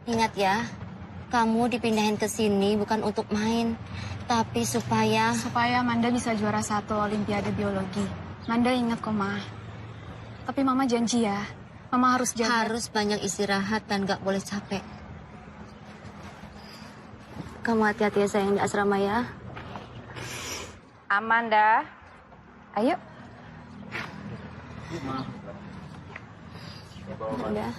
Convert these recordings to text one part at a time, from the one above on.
Ingat ya, kamu dipindahin ke sini bukan untuk main, tapi supaya Manda bisa juara 1 Olimpiade Biologi. Manda ingat kok, Ma. Tapi Mama janji ya, Mama harus jaga. Harus banyak istirahat dan gak boleh capek. Kamu hati-hati ya sayang di asrama ya. Amanda, ayo. Udah.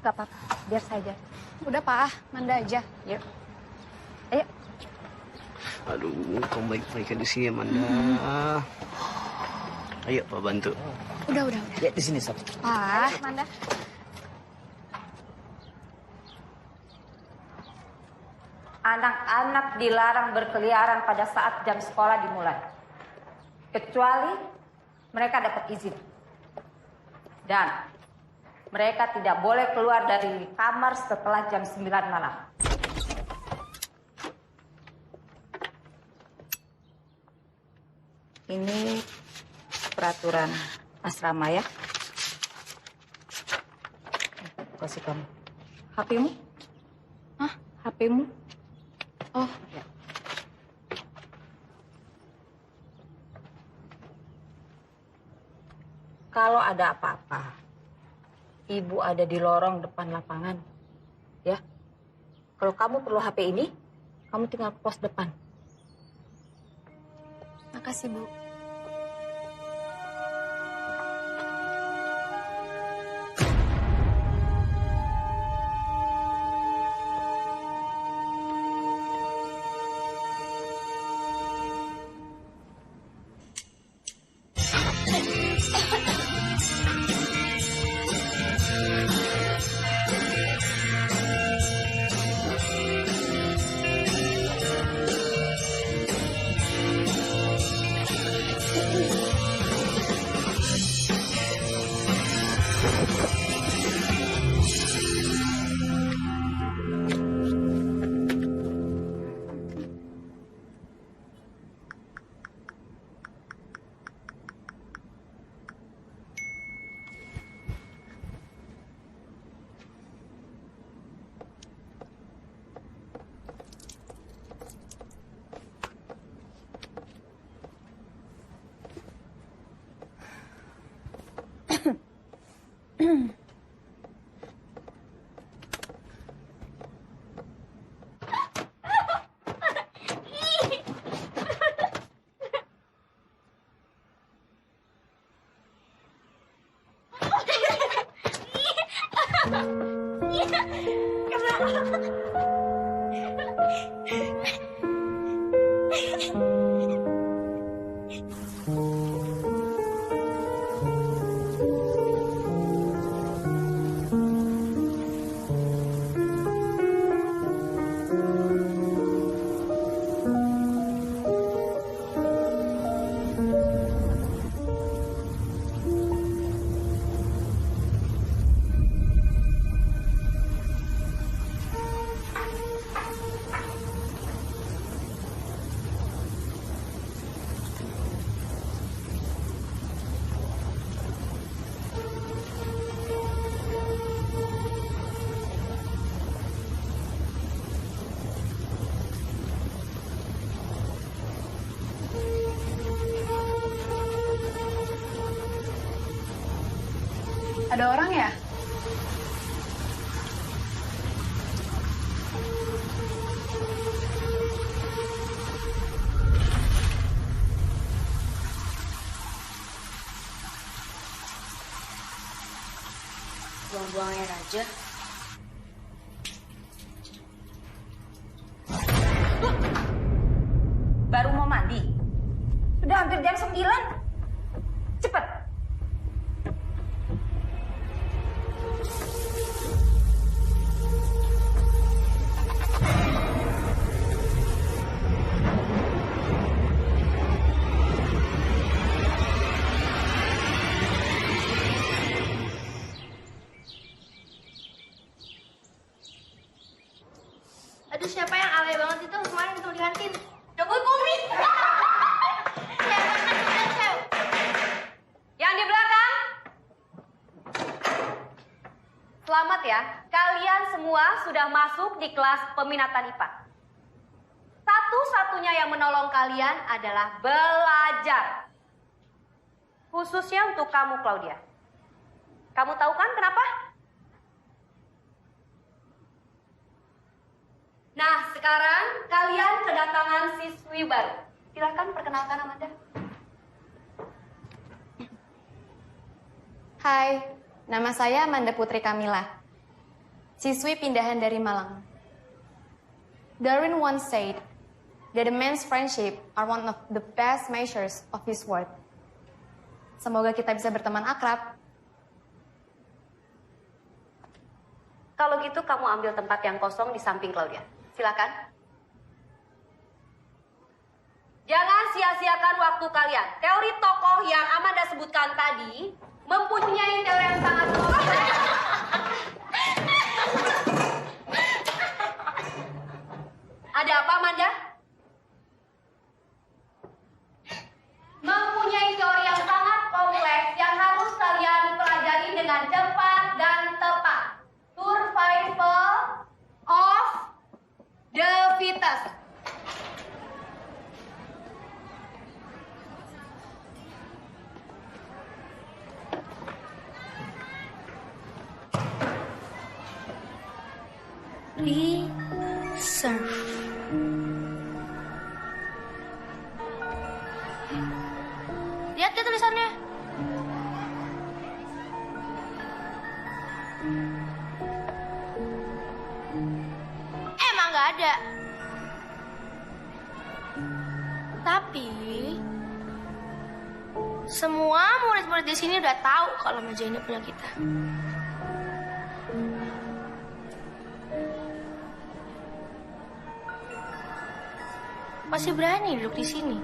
Gak apa-apa, biar saja. Udah, Pak. Manda aja. Yuk. Ayo. Aduh, kamu baik-baik di sini, Amanda. Ayo, Pak bantu. Udah. Ya, di sini, Sob. Pak. Ayo, Amanda. Anak-anak dilarang berkeliaran pada saat jam sekolah dimulai. Kecuali mereka dapat izin. Dan mereka tidak boleh keluar dari kamar setelah jam 9 malam. Ini peraturan asrama ya. Kasih kamu. HP-mu? Hah? HP-mu? Oh, Ya. Kalau ada apa-apa, Ibu ada di lorong depan lapangan. Ya. Kalau kamu perlu HP ini, kamu tinggal ke pos depan. makasih, Bu. Ada orang ya? Buang-buang air aja. Baru mau mandi? Udah hampir jam 9. Cepet. Aduh, siapa yang alay banget itu kemarin tuh di kantin? Jokowi kumis. Yang di belakang. Selamat ya, kalian semua sudah masuk di kelas peminatan IPA. Satu-satunya yang menolong kalian adalah belajar. Khususnya untuk kamu, Claudia. Kamu tahu kan kenapa? Nah, sekarang kalian kedatangan siswi baru. Silakan perkenalkan Amanda. Hai, nama saya Amanda Putri Kamila. Siswi pindahan dari Malang. Darwin once said that a man's friendship are one of the best measures of his worth. Semoga kita bisa berteman akrab. Kalau gitu kamu ambil tempat yang kosong di samping Claudia. Silakan. Jangan sia-siakan waktu kalian. Teori tokoh yang Amanda sebutkan tadi mempunyai teori yang sangat kompleks. Ada apa, Amanda? Mempunyai teori yang sangat kompleks yang harus kalian pelajari dengan cepat dan tepat. Survival of the fittest. Reserve. Lihat ya tulisannya. Emang nggak ada. Tapi semua murid-murid di sini udah tahu kalau meja ini punya kita. Masih berani duduk di sini.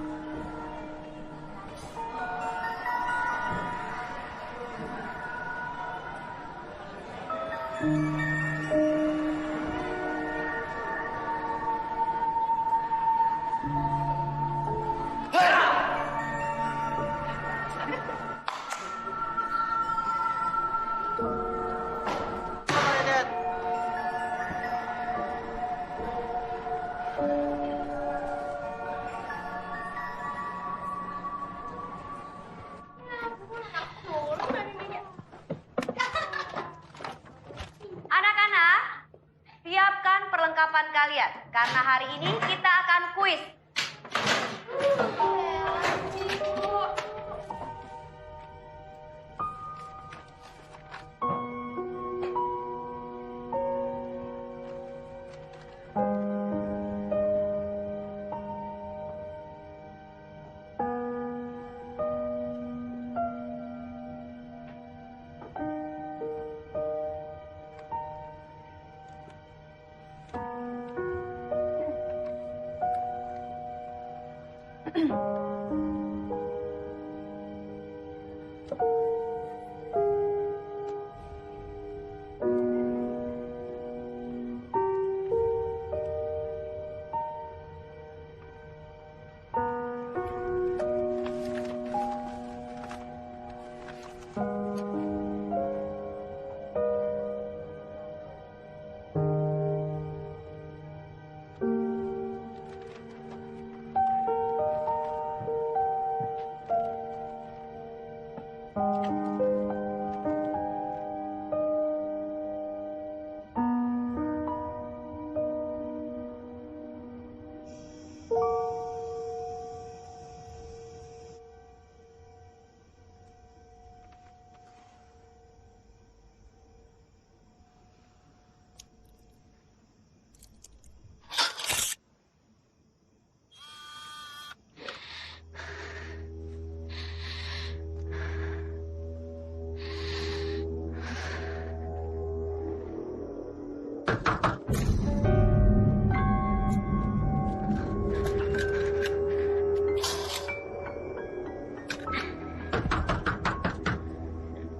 Anak-anak, siapkan perlengkapan kalian karena hari ini kita akan kuis.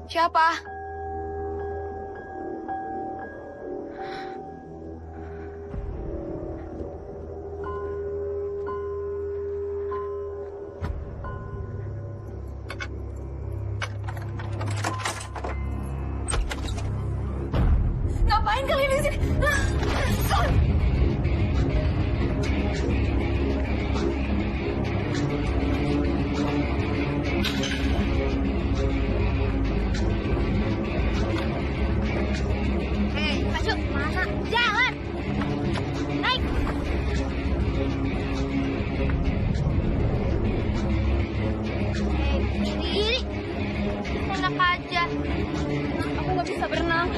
Siapa? Ngapain kalian di sini? Masuk, mana? Jangan! Naik! Iri! Enak aja. Aku nggak bisa berenang.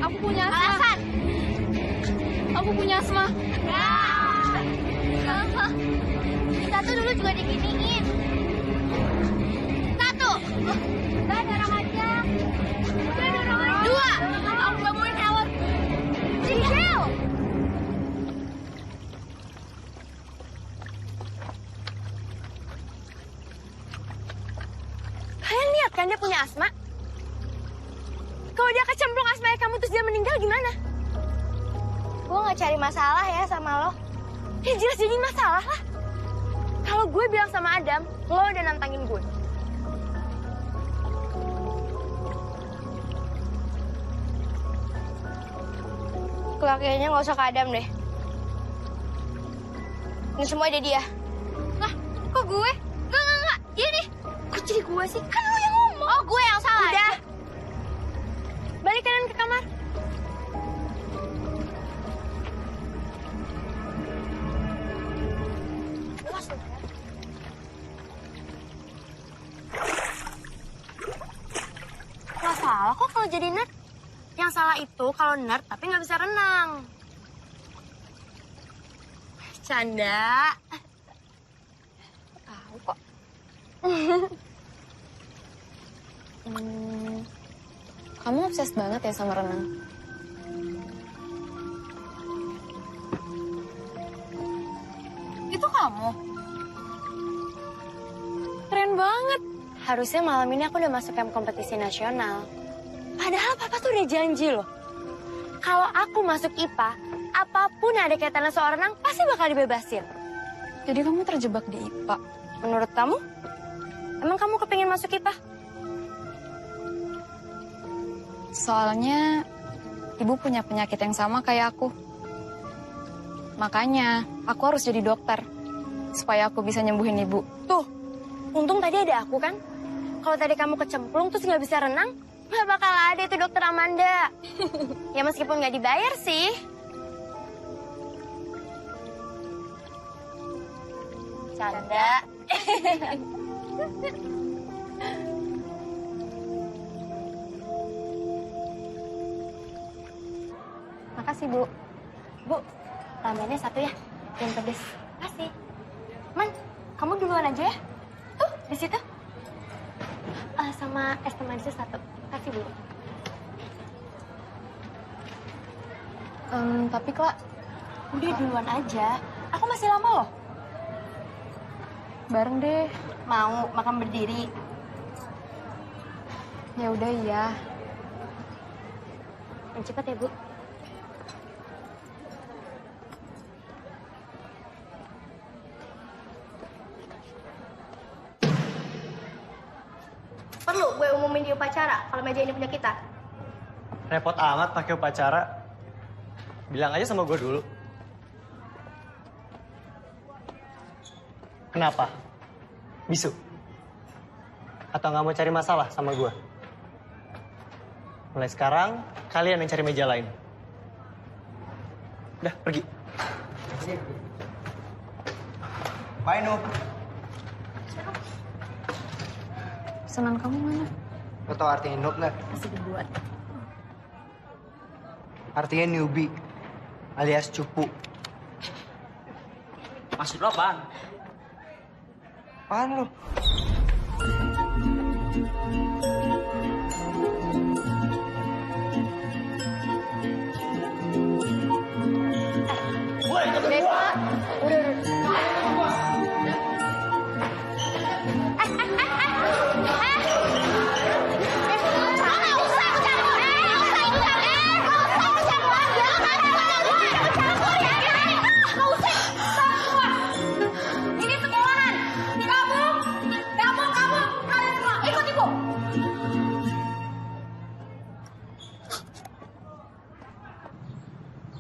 Aku punya asma. Alasan! Aku punya asma. Kita tuh dulu juga diginiin. Satu! Udah, dorong aja. Udah, dorong aja. Dua! Aku gak mau helm. Cicil! Kalian lihat kan dia punya asma? Kalau dia kecemplung asmanya kamu terus dia meninggal gimana? Gue gak cari masalah ya sama lo. Ya jelas jadi masalah lah. Kalau gue bilang sama Adam, lo udah nantangin gue. Kalau kayaknya gak usah ke Adam deh. Ini semua ada dia. Lah, kok gue? Enggak. Dia nih. Kok jadi gue sih? Kan lo yang ngomong. Oh, gue yang salah. Udah. Balik kalian ke kamar. Gak salah kok kalau jadi nerd. Yang salah itu kalau nerd tapi nggak bisa renang. Canda. Tahu kok. Kamu obses banget ya sama renang? Itu kamu? Keren banget. Harusnya malam ini aku udah masuk camp kompetisi nasional. Padahal papa tuh udah janji loh. Kalau aku masuk IPA, apapun yang ada kaitannya soal renang pasti bakal dibebasin. Jadi kamu terjebak di IPA. Menurut kamu? Emang kamu kepingin masuk IPA? Soalnya ibu punya penyakit yang sama kayak aku. Makanya aku harus jadi dokter. Supaya aku bisa nyembuhin ibu. Tuh, untung tadi ada aku kan? Kalau tadi kamu kecemplung terus nggak bisa renang, nggak bakal ada itu dokter Amanda. Ya meskipun nggak dibayar sih. Canda. Makasih, Bu. Bu, tambahannya 1 ya, yang pedes. Kasih. Man, kamu duluan aja ya. Tuh, di situ. Sama es teh manisnya 1. Kasih, Bu. Tapi, Kak, Udah duluan aja. Aku masih lama loh. bareng deh. Mau makan berdiri. Ya udah iya. Yang cepat ya, Bu. Perlu gue umumin di upacara kalau meja ini punya kita. Repot amat pakai upacara. Bilang aja sama gue dulu. Kenapa? Bisu? Atau nggak mau cari masalah sama gue? Mulai sekarang, kalian yang cari meja lain. Udah, pergi. Bye, Noob. Pesanan kamu mana? Lo tau artinya noob nggak? Masih dibuat. Artinya newbie, alias cupu. Maksud lo apaan? Apaan lo?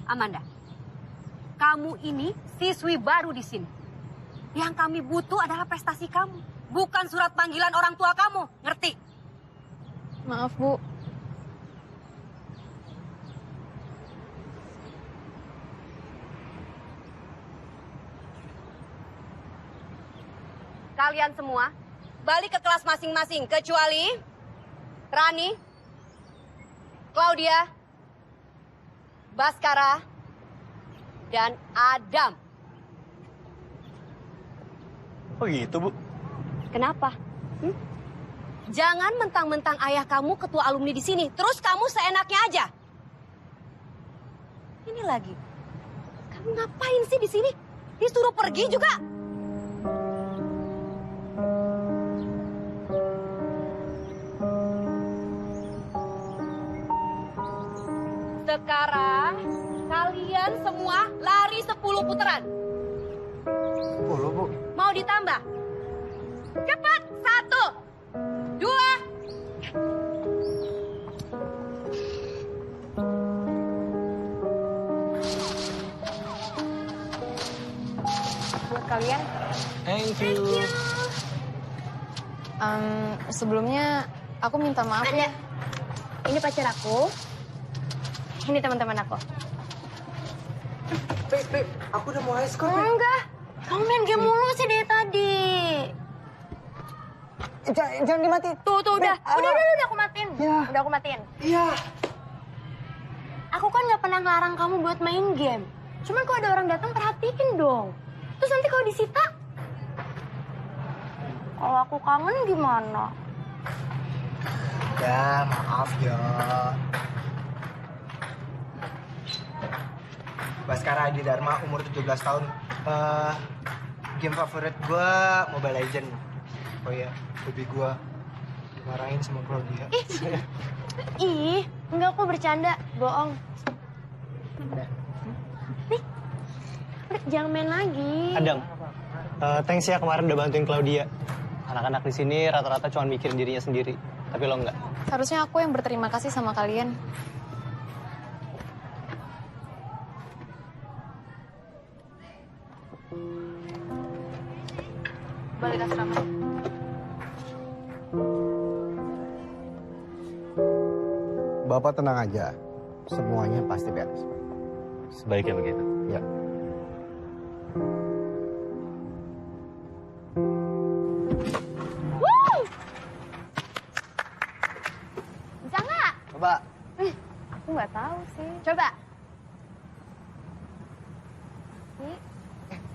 Amanda, kamu ini siswi baru di sini. Yang kami butuh adalah prestasi kamu, bukan surat panggilan orang tua kamu. Ngerti? Maaf, Bu. Kalian semua balik ke kelas masing-masing, kecuali Rani, Claudia, Baskara, dan Adam. Oh gitu, Bu? Kenapa? Jangan mentang-mentang ayah kamu ketua alumni di sini, terus kamu seenaknya aja. Ini lagi, kamu ngapain sih di sini? Disuruh pergi juga. Sekarang kalian semua lari 10 putaran. 10, Bu. Mau ditambah? Cepat, 1, 2. Buat kalian. Thank you. Sebelumnya aku minta maaf ya. Ini pacar aku. Ini teman-teman aku. Beb, aku udah mau high score, Beb. Enggak. Kamu main game mulu sih dari tadi. Jangan dimatiin. Tuh, udah. Udah aku matiin. Ya. Udah aku matiin. Iya. Aku kan nggak pernah ngelarang kamu buat main game. Cuman kalau ada orang datang perhatiin dong. Terus nanti kalau disita, kalau aku kangen gimana? Ya, maaf ya. Baskara Adi Dharma, umur 17 tahun. Game favorit gue Mobile Legend. Oh iya, hobi gue dimarahin sama Claudia. Ih, enggak kok bercanda, bohong. Nih, udah jangan main lagi. Adam, thanks ya kemarin udah bantuin Claudia. Anak-anak di sini rata-rata cuma mikirin dirinya sendiri, tapi lo enggak. Harusnya aku yang berterima kasih sama kalian. Balik asrama. Bapak tenang aja, semuanya pasti beres. Sebaiknya begitu. Ya. Bisa nggak? Coba. Aku nggak tahu sih. Coba. Nih,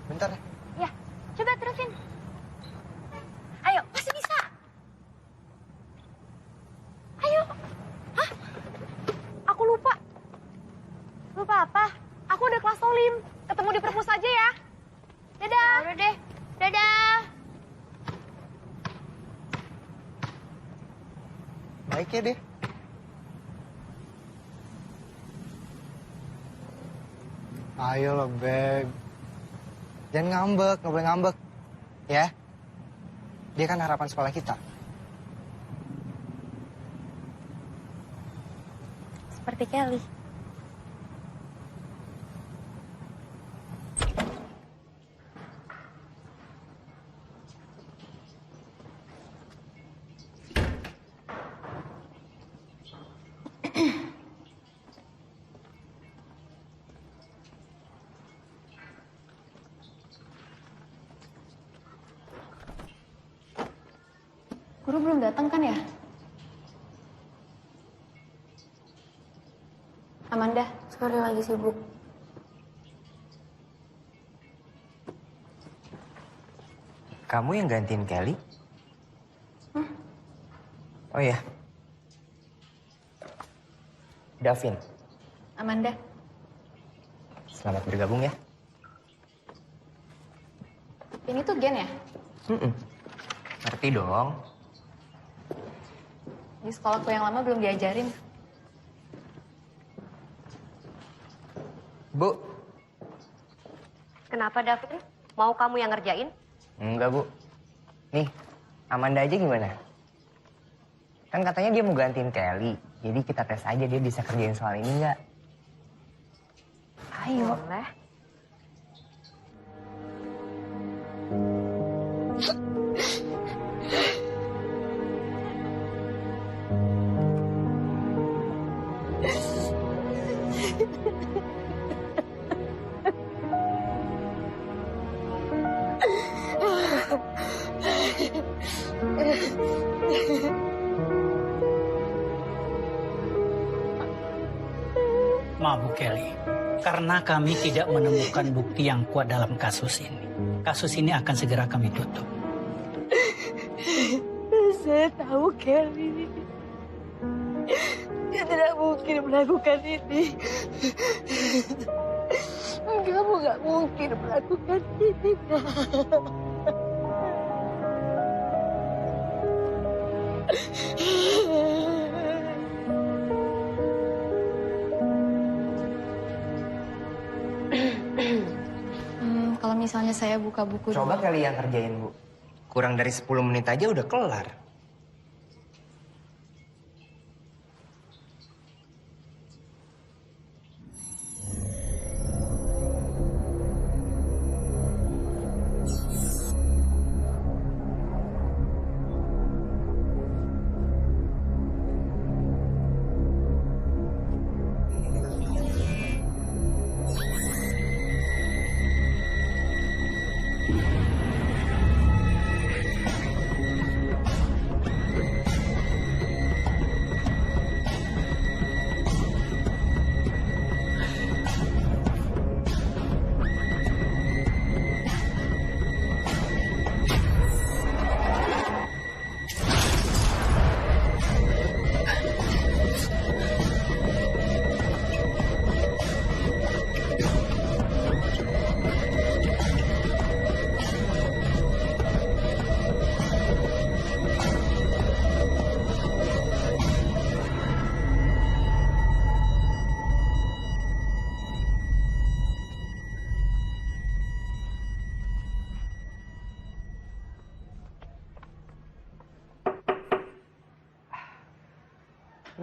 Bentar ya. ya, coba terusin. Ayo, pasti bisa. Ayo. Hah? Aku lupa. Lupa apa? Aku udah kelas Olim. Ketemu di perpus aja ya. Dadah. Udah deh. Dadah. Baik ya deh. Ayo lo, Beb. Jangan ngambek, nggak boleh ngambek. Ya? Dia kan harapan sekolah kita. Seperti Kelly. Guru belum datang kan ya? Amanda, Sorry lagi sibuk. Kamu yang gantiin Kelly? Oh iya. Davin, Amanda. selamat bergabung ya. Ini tuh Gen ya? Ngerti dong. Di sekolahku yang lama belum diajarin. Bu. Kenapa, Davin? Mau kamu yang ngerjain? Enggak, Bu. Nih, Amanda aja gimana? Kan katanya dia mau gantiin Kelly. Jadi kita tes aja dia bisa kerjain soal ini nggak? Ayo. Boleh. Maaf Bu Kelly, karena kami tidak menemukan bukti yang kuat dalam kasus ini. Kasus ini akan segera kami tutup. Saya tahu Kelly. Dia tidak mungkin melakukan ini. Kamu nggak mungkin melakukan ini. Kalau misalnya saya buka buku Coba dulu. kali yang kerjain, Bu. Kurang dari 10 menit aja udah kelar.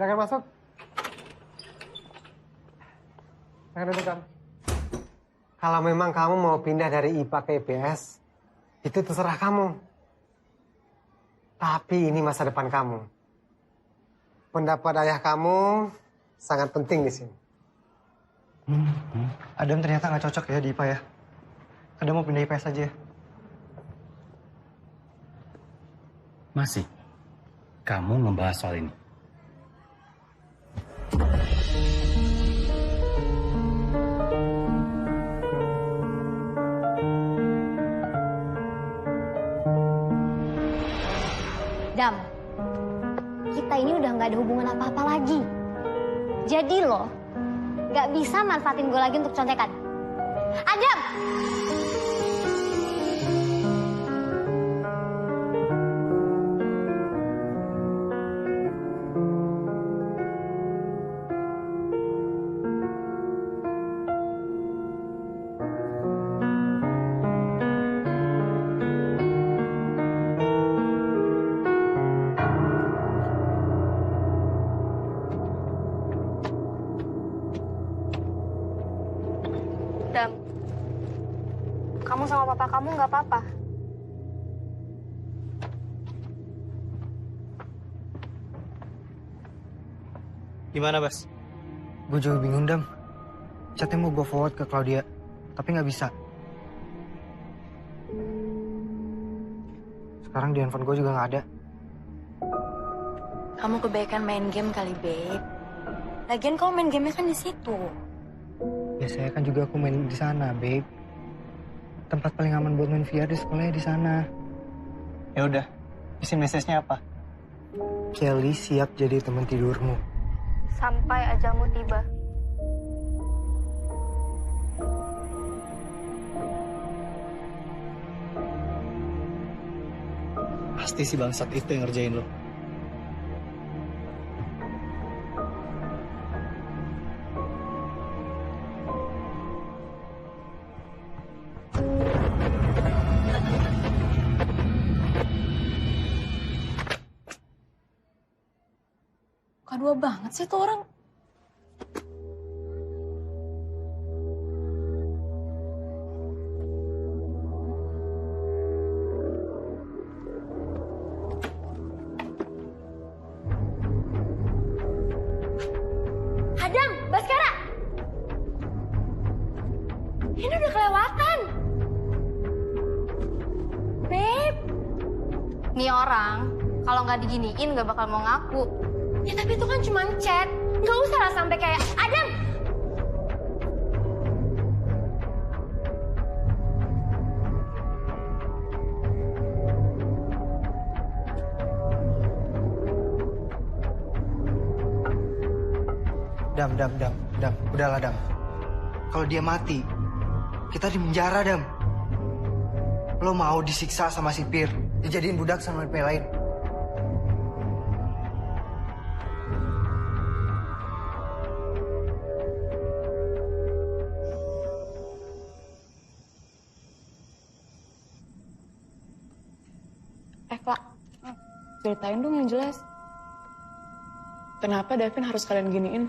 Silakan masuk. Silakan duduk. Kalau memang kamu mau pindah dari IPA ke IPS, itu terserah kamu. Tapi ini masa depan kamu. Pendapat ayah kamu sangat penting di sini. Adam ternyata nggak cocok ya di IPA ya. Adam mau pindah IPS aja ya. Masih? Kamu ngebahas soal ini? Dam, kita ini udah nggak ada hubungan apa-apa lagi. Jadi lo nggak bisa manfaatin gue lagi untuk contekan. Adam! Dam, kamu sama papa kamu nggak apa-apa. Gimana, Bas? Gue juga bingung, Dam. Chatnya mau gue forward ke Claudia, tapi nggak bisa. Sekarang di handphone gue juga nggak ada. Kamu kebaikan main game kali, Babe. Lagian kamu main gamenya kan di situ. Biasanya kan juga aku main di sana, babe. Tempat paling aman buat main VR di sekolahnya di sana. Ya udah, isi message-nya apa? Kelly siap jadi teman tidurmu. Sampai ajalmu tiba. Pasti si bangsat itu yang ngerjain lo. Kedua banget sih tuh orang. Adam, Baskara. Ini udah kelewatan. Babe. Nih orang, kalau nggak diginiin nggak bakal mau ngaku. Ya tapi itu kan cuma chat. Nggak usah lah sampai kayak, Adam! Dam. Udahlah, Dam. Kalau dia mati, kita di penjara, Dam. Lo mau disiksa sama sipir, dijadiin budak sama DP lain. Kak, ceritain dong yang jelas. Kenapa Davin harus kalian giniin?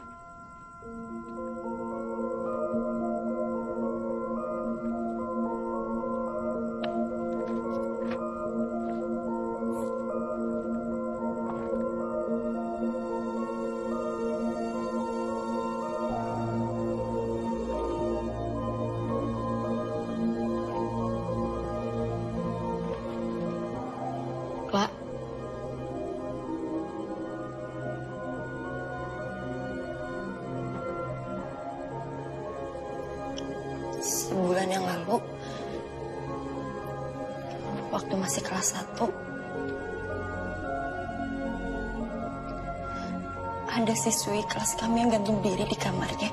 Kak, Sebulan yang lalu, waktu masih kelas 1, ada siswi kelas kami yang gantung diri di kamarnya.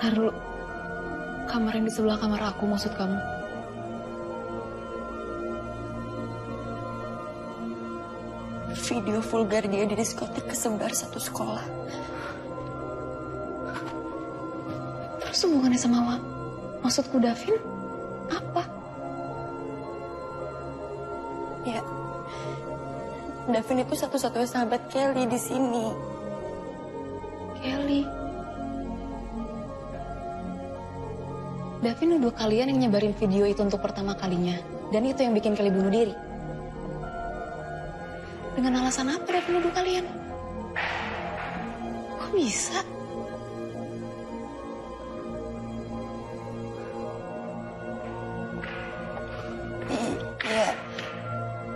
taruh kamar yang di sebelah kamar aku maksud kamu? Video vulgar dia di diskotik kesebar satu sekolah. Terus hubungannya sama maksudku Davin apa? Ya, Davin itu satu-satunya sahabat Kelly di sini. Kelly. Davin nuduh kalian yang nyebarin video itu untuk pertama kalinya. Dan itu yang bikin Kelly bunuh diri. Dengan alasan apa Davin nuduh kalian? Kok bisa? Iya.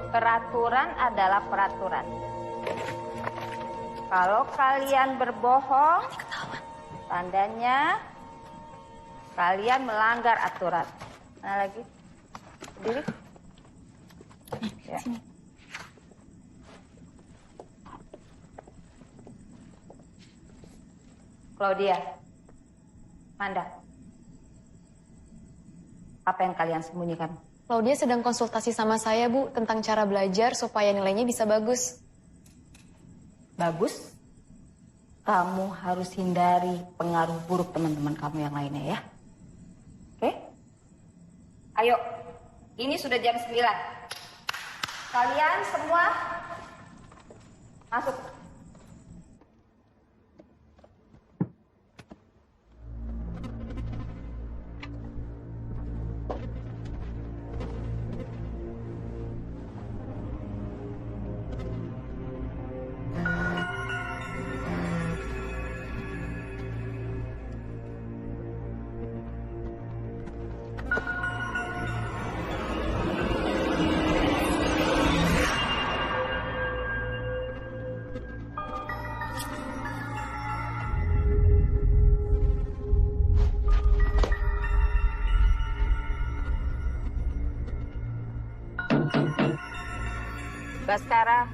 Peraturan adalah peraturan. Kalau kalian berbohong, tandanya kalian melanggar aturan. Nah lagi, berdiri. Ya. Claudia, Manda, apa yang kalian sembunyikan? Claudia sedang konsultasi sama saya, Bu, tentang cara belajar supaya nilainya bisa bagus. Bagus? Kamu harus hindari pengaruh buruk teman-teman kamu yang lainnya ya. Oke? Ayo, ini sudah jam 9. Kalian semua masuk. Baskara.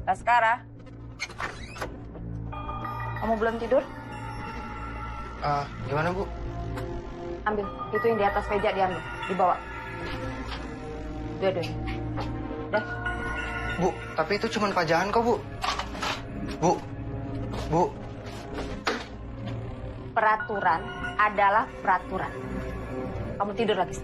Baskara. Kamu belum tidur? Gimana, Bu? Ambil, itu yang di atas meja diambil, dibawa. Dua. Udah. Bu, tapi itu cuma pajangan kok, Bu. Bu. Peraturan adalah peraturan. Kamu tidur lagi.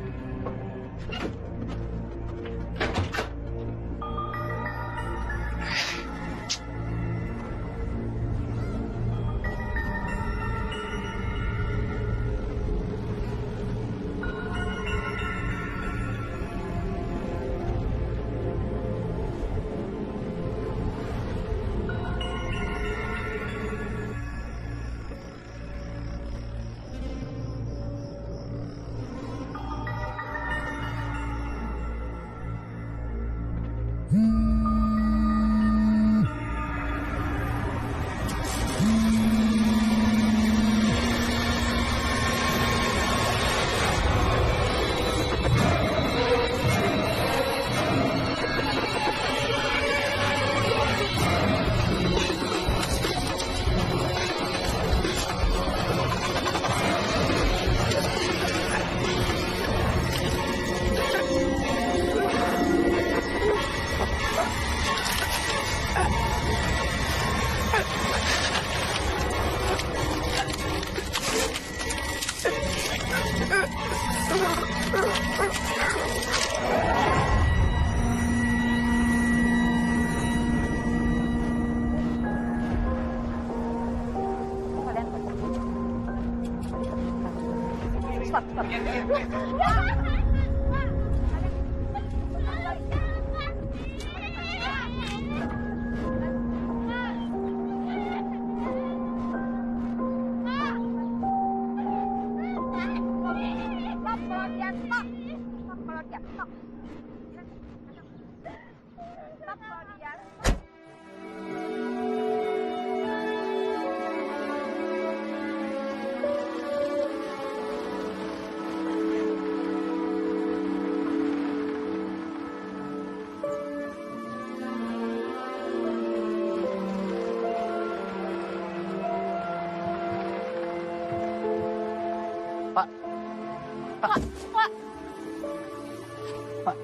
Pak,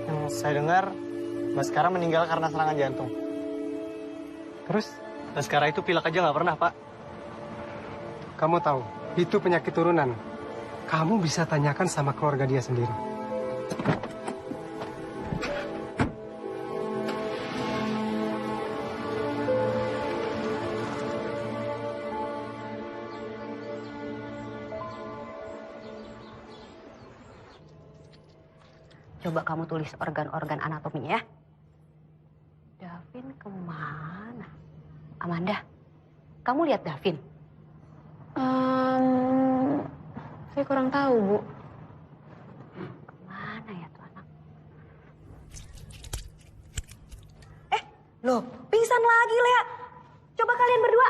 yang saya dengar Baskara meninggal karena serangan jantung. Terus Sekarang itu pilek aja nggak pernah, Pak. Kamu tahu, itu penyakit turunan. Kamu bisa tanyakan sama keluarga dia sendiri. Coba kamu tulis organ-organ anatominya ya. Davin kemana? Amanda, kamu lihat Davin? Saya kurang tahu, Bu. Kemana ya tuh anak? Loh, pingsan lagi, Lea. Coba kalian berdua.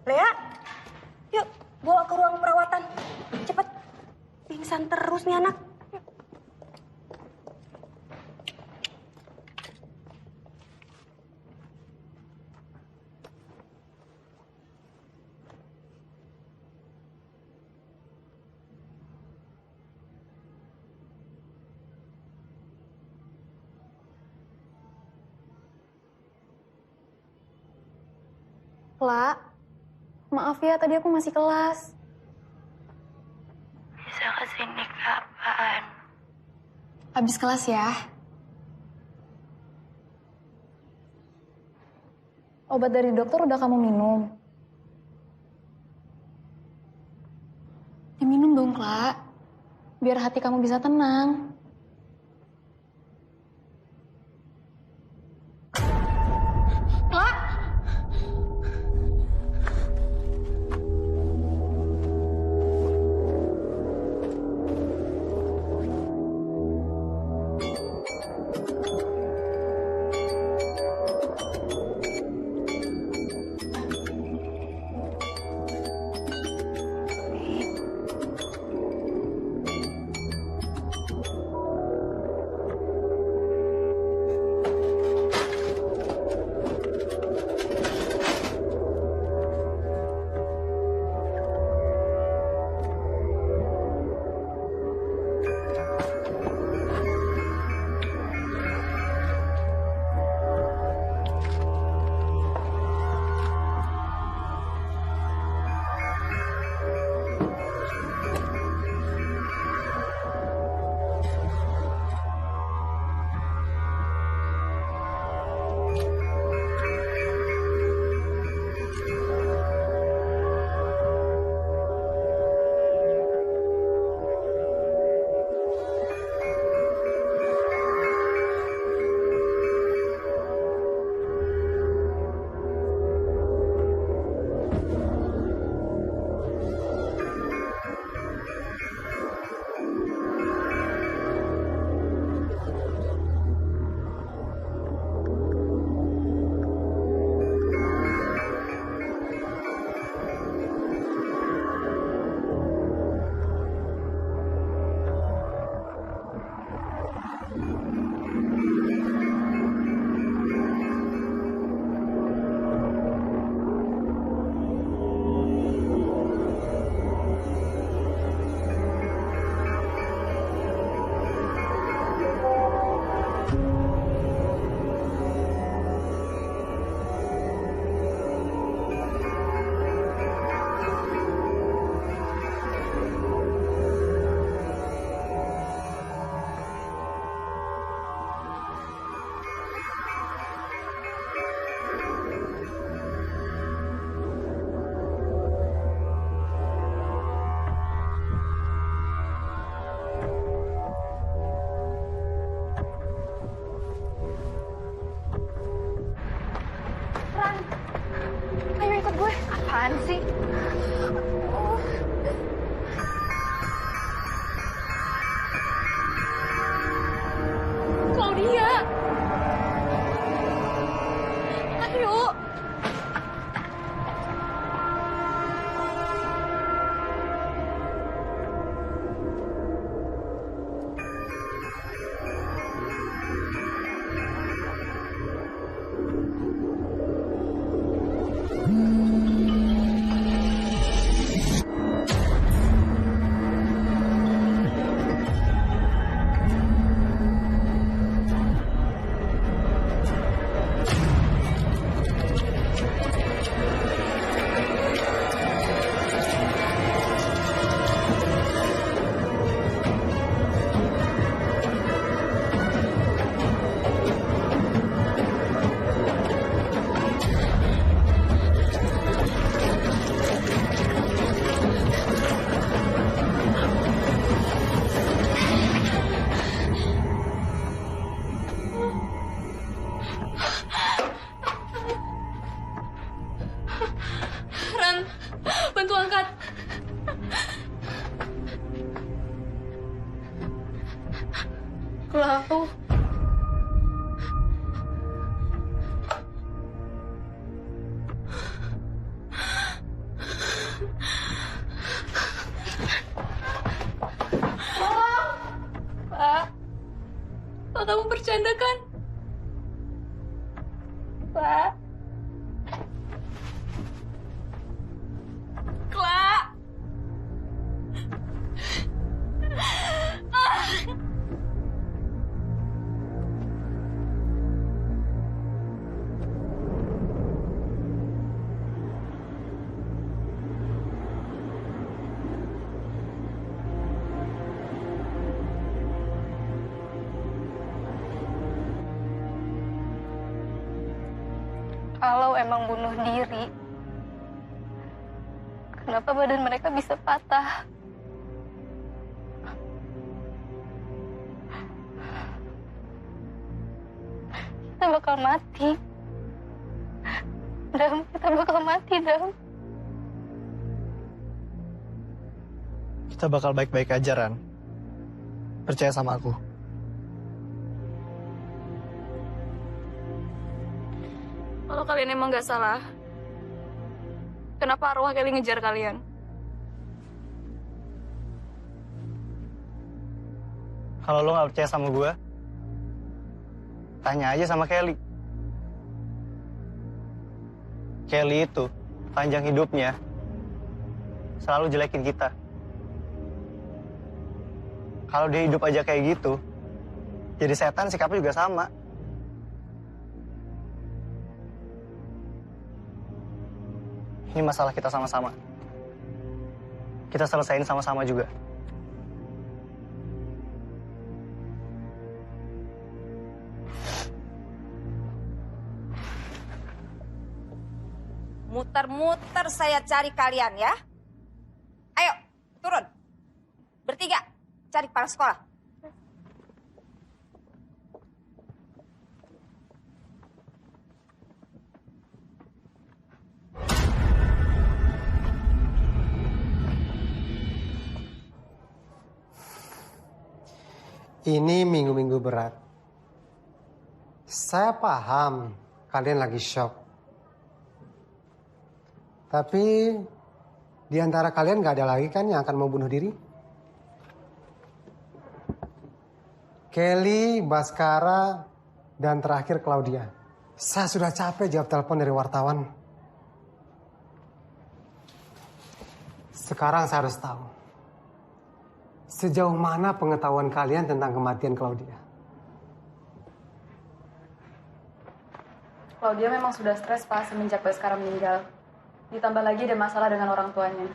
Lea, yuk bawa ke ruang perawatan. Cepet. Pingsan terus nih anak. La, maaf ya tadi aku masih kelas. Bisa kesini kapan? Habis kelas ya. Obat dari dokter udah kamu minum? Diminum dong, Kla. Biar hati kamu bisa tenang. Kla! Apaan sih? Claudia! Ayo! Bantu angkat. Clau. Pak, kamu bercanda kan? Pak. Kla. Kalau emang bunuh diri, kenapa badan mereka bisa patah? Kita bakal mati. Dam, kita bakal mati, Dam. Kita bakal baik-baik aja, Ran. Percaya sama aku. Kalau kalian emang gak salah, kenapa arwah Kelly ngejar kalian? Kalau lo gak percaya sama gue, tanya aja sama Kelly. Kelly itu panjang hidupnya selalu jelekin kita. Kalau dia hidup aja kayak gitu, jadi setan sikapnya juga sama. Ini masalah kita sama-sama. Kita selesain sama-sama juga. Muter-muter saya cari kalian ya. Ayo, turun. Bertiga, cari kepala sekolah. Ini minggu-minggu berat. Saya paham kalian lagi shock. Tapi di antara kalian gak ada lagi kan yang akan mau bunuh diri? Kelly, Baskara, dan terakhir Claudia. Saya sudah capek jawab telepon dari wartawan. Sekarang saya harus tahu. Sejauh mana pengetahuan kalian tentang kematian Claudia? Claudia memang sudah stres, Pak, semenjak Baskara meninggal. Ditambah lagi ada masalah dengan orang tuanya.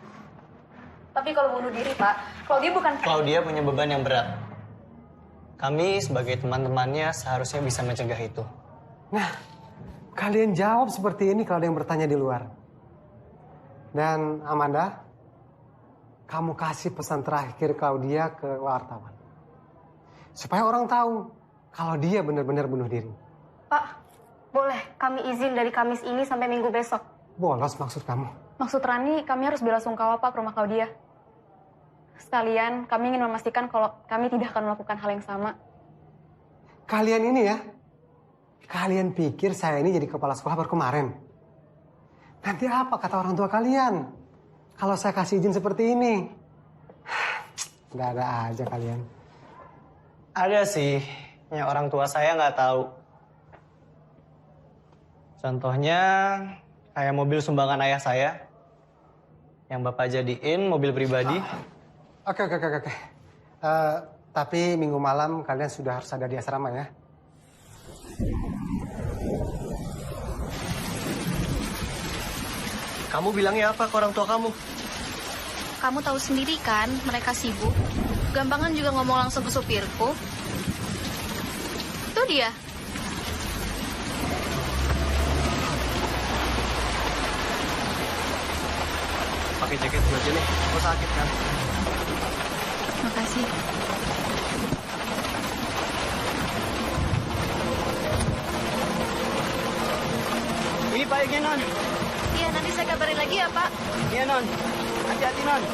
Tapi kalau bunuh diri, Pak, Claudia bukan... Claudia punya beban yang berat. Kami sebagai teman-temannya seharusnya bisa mencegah itu. Nah, kalian jawab seperti ini kalau ada yang bertanya di luar. Dan Amanda, kamu kasih pesan terakhir Claudia ke wartawan. Supaya orang tahu kalau dia benar-benar bunuh diri. Pak, boleh kami izin dari Kamis ini sampai Minggu besok? Bolos maksud kamu? Maksud Rani, kami harus belasungkawa, Pak, ke rumah Claudia. Sekalian, kami ingin memastikan kalau kami tidak akan melakukan hal yang sama. Kalian ini ya, kalian pikir saya ini jadi kepala sekolah baru kemarin? Nanti apa kata orang tua kalian? Kalau saya kasih izin seperti ini? Nggak ada aja kalian. Ada sih, yang orang tua saya nggak tahu. Contohnya, kayak mobil sumbangan ayah saya, yang Bapak jadiin mobil pribadi. Oke. Tapi minggu malam kalian sudah harus ada di asrama ya. Kamu bilangnya apa ke orang tua kamu? Kamu tahu sendiri kan, mereka sibuk. Gampangan juga ngomong langsung ke supirku. Itu dia. Pakai jaket gue aja nih, gue sakit kan? Makasih. Ini baiknya, Non. Iya, nanti saya kabarin lagi ya, ya, Pak. Iya, Non. Hati-hati, Non.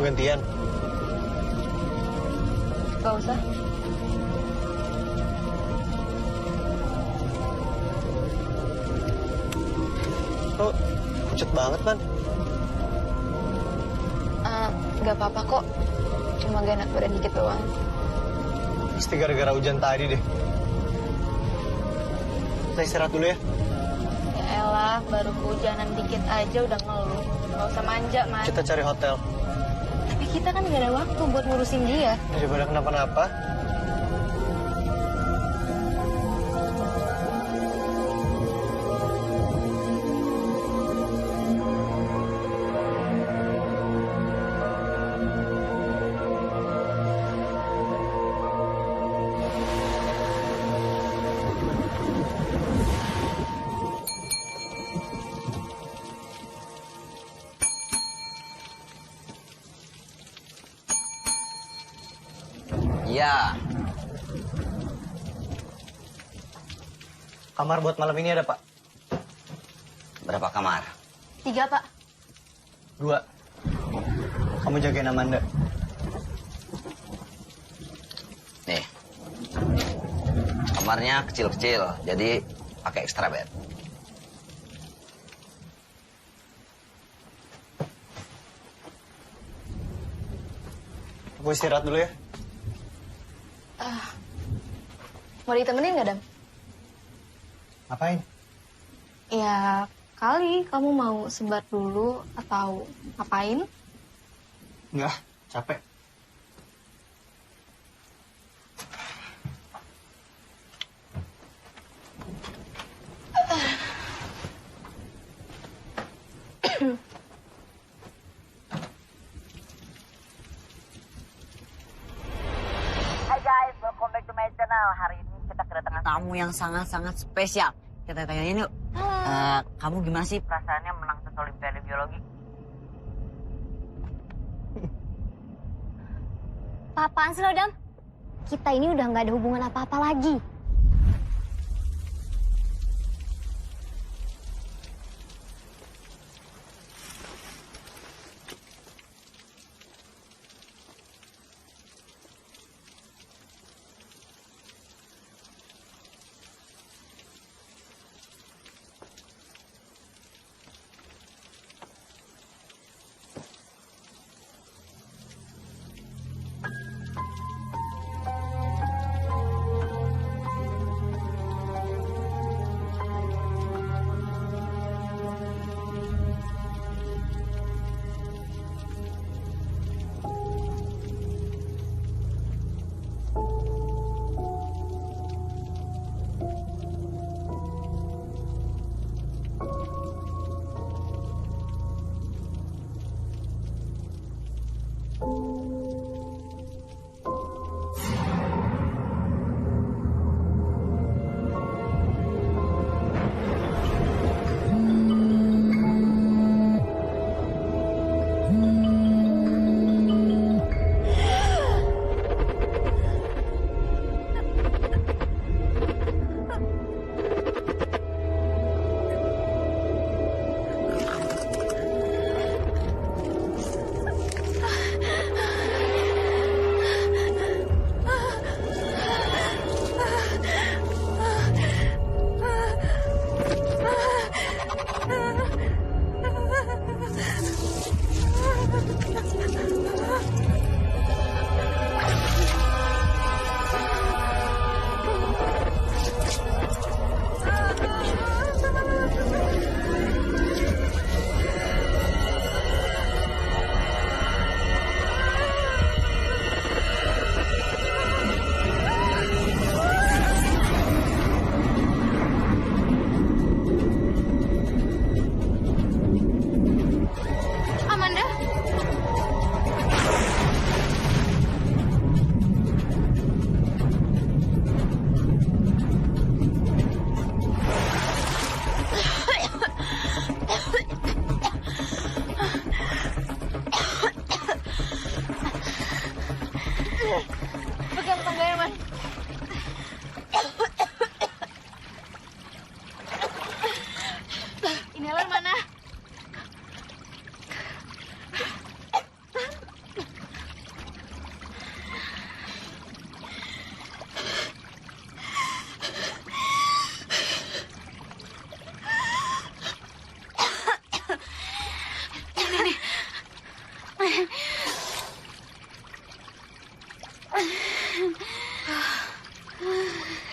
Gantian. Gak usah. Kok pucet banget, Man? Gak apa-apa kok. Cuma gak enak badan dikit doang. Pasti gara-gara hujan tadi deh. Kita istirahat dulu ya. Ya elah, baru kehujanan dikit aja udah ngeluh. Gak usah manja, Man. Kita cari hotel. Tapi kita kan gak ada waktu buat ngurusin dia. Daripada kenapa-napa. Iya. Kamar buat malam ini ada, Pak. Berapa kamar? 3, Pak. 2. Kamu jagain Amanda. Nih. Kamarnya kecil-kecil, jadi pakai extra bed. Aku istirahat dulu ya. Mau ditemenin gak, Dam? Ngapain? Ya, kali kamu mau sebat dulu atau ngapain? Enggak, capek. Hai guys, welcome back to my channel. Hari ini kita kedatangan tamu yang sangat-sangat spesial. Kita tanyain yuk. Kamu gimana sih perasaannya menang tes Olimpiade Biologi? Apaan sih lo, Dam? Kita ini udah nggak ada hubungan apa-apa lagi.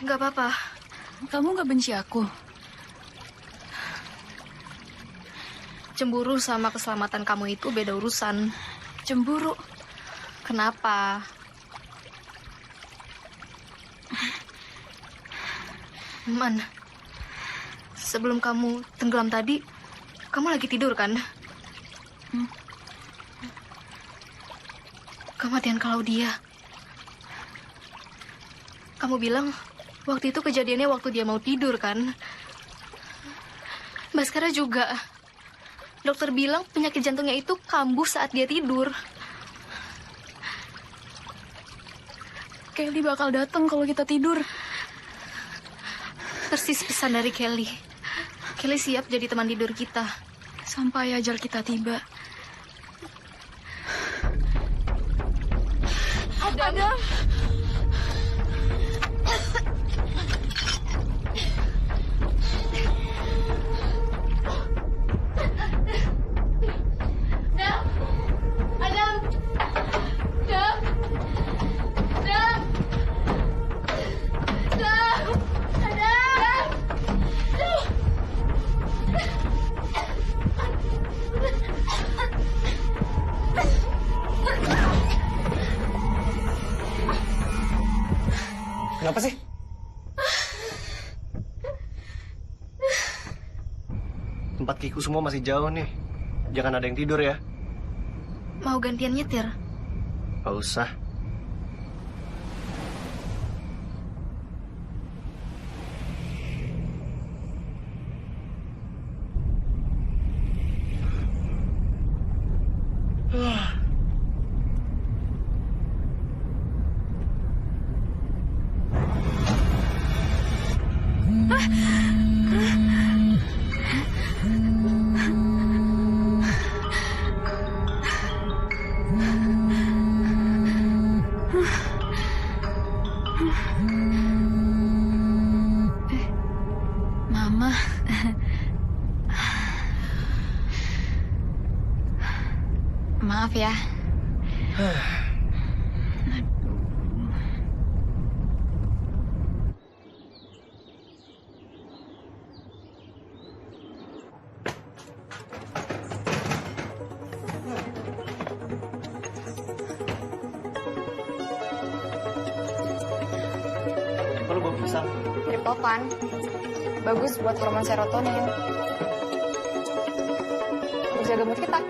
Gak apa-apa. Kamu gak benci aku? Cemburu sama keselamatan kamu itu beda urusan. Cemburu? Kenapa? Man, sebelum kamu tenggelam tadi, kamu lagi tidur kan? Kematian Claudia. Kamu bilang waktu itu kejadiannya waktu dia mau tidur kan? Baskara juga. Dokter bilang penyakit jantungnya itu kambuh saat dia tidur. Kelly bakal datang kalau kita tidur. Persis pesan dari Kelly. Kelly siap jadi teman tidur kita. Sampai ajal kita tiba. Adam. Kenapa sih? Tempat Kiku semua masih jauh nih. Jangan ada yang tidur ya. Mau gantian nyetir? Gak usah. Mama. Maaf ya. Kalau bawa pisang. Triptofan. Bagus buat hormon serotonin. Untuk jaga mood kita.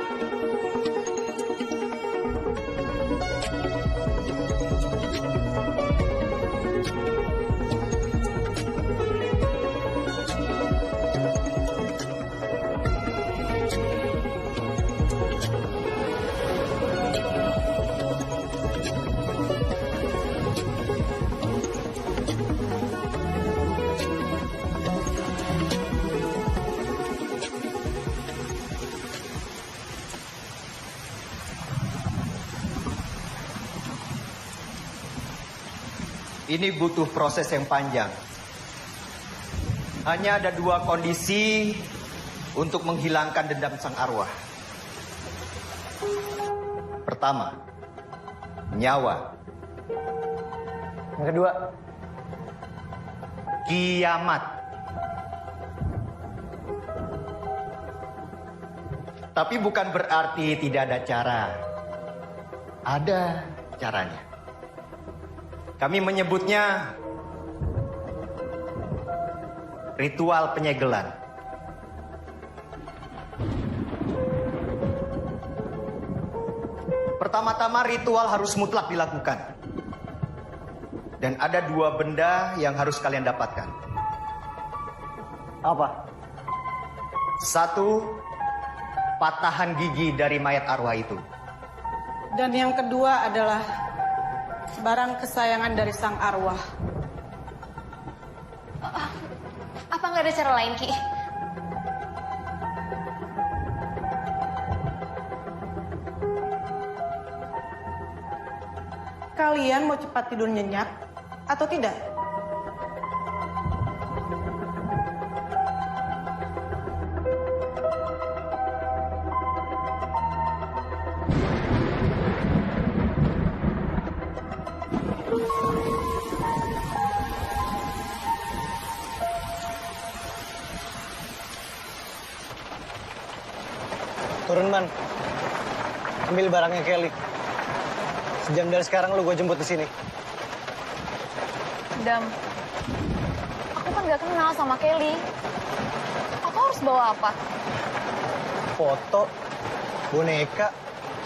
Ini butuh proses yang panjang. Hanya ada 2 kondisi untuk menghilangkan dendam sang arwah. Pertama, nyawa. Yang kedua, kiamat. Tapi bukan berarti tidak ada cara. Ada caranya. Kami menyebutnya ritual penyegelan. Pertama-tama ritual harus mutlak dilakukan. Dan ada 2 benda yang harus kalian dapatkan. Apa? 1, patahan gigi dari mayat arwah itu. Dan yang kedua adalah barang kesayangan dari sang arwah. Apa nggak ada cara lain, Ki? Kalian mau cepat tidur nyenyak atau tidak? Turun, Man. Ambil barangnya Kelly. Sejam dari sekarang lu gue jemput di sini. Dam, aku kan gak kenal sama Kelly. Aku harus bawa apa? Foto, boneka,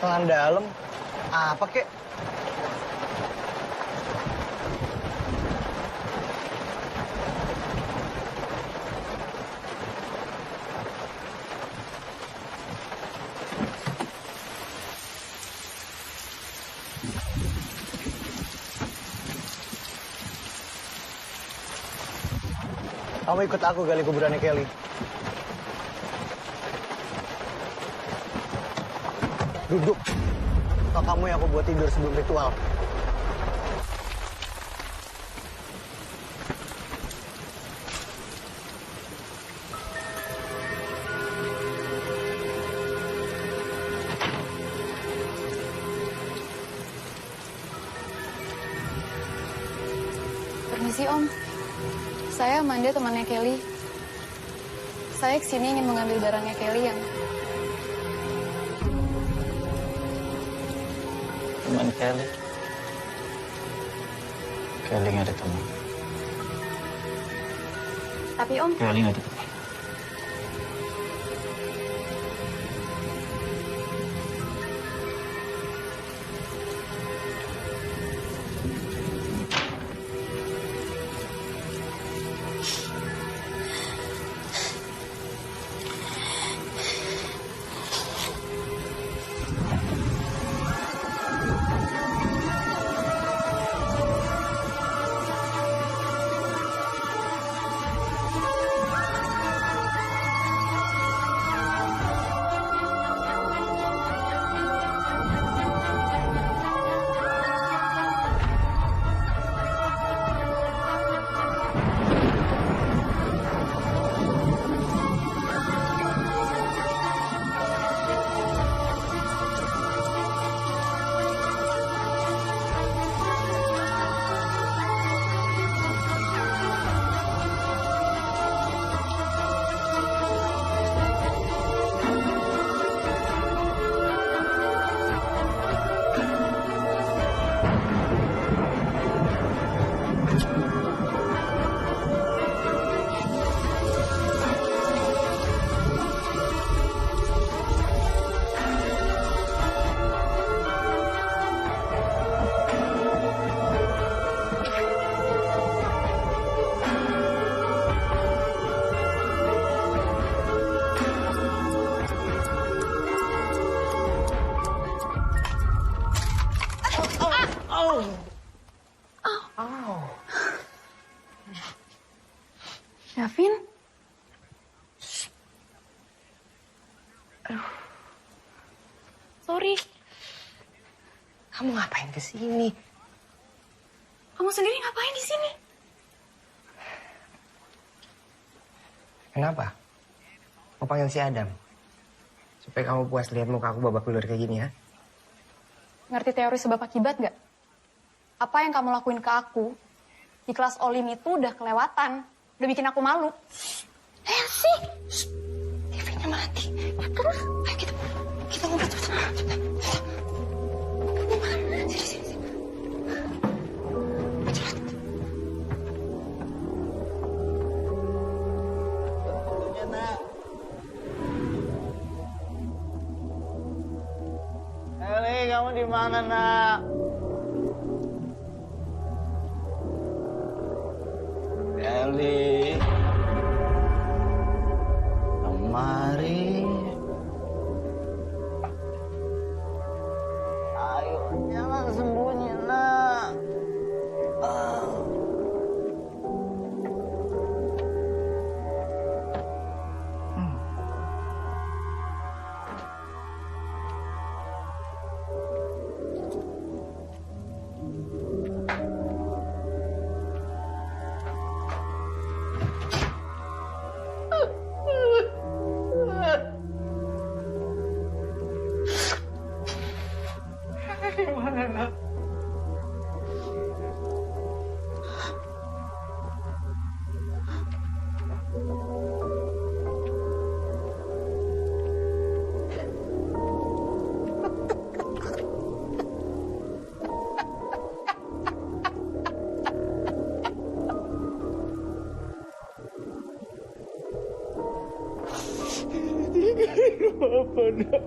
celana dalam, apa kek? Kamu ikut aku gali kuburannya Kelly. Duduk. Atau kamu yang aku buat tidur sebelum ritual. Permisi, Om. Saya Amanda, temannya Kelly. Saya kesini ingin mengambil barangnya Kelly yang... Teman Kelly. Kelly nggak ada teman. Tapi Om... Kelly nggak ada teman. Davin? Aduh. Sorry. Kamu ngapain ke sini? Kamu sendiri ngapain di sini? Kenapa? Mau panggil si Adam? Supaya kamu puas lihat muka aku babak belur kayak gini ya? Ngerti teori sebab akibat nggak? Apa yang kamu lakuin ke aku di kelas Olim itu udah kelewatan. Udah bikin aku malu. Elsie! TV-nya mati. Terus, ayo kita ngobrol cepat. Kamu mana? Sini. Cepat. Tentunya, Nak. Eli, kamu di mana, Nak? Eli, kemari. Ayo, jangan sembunyi, Nak. Amanda.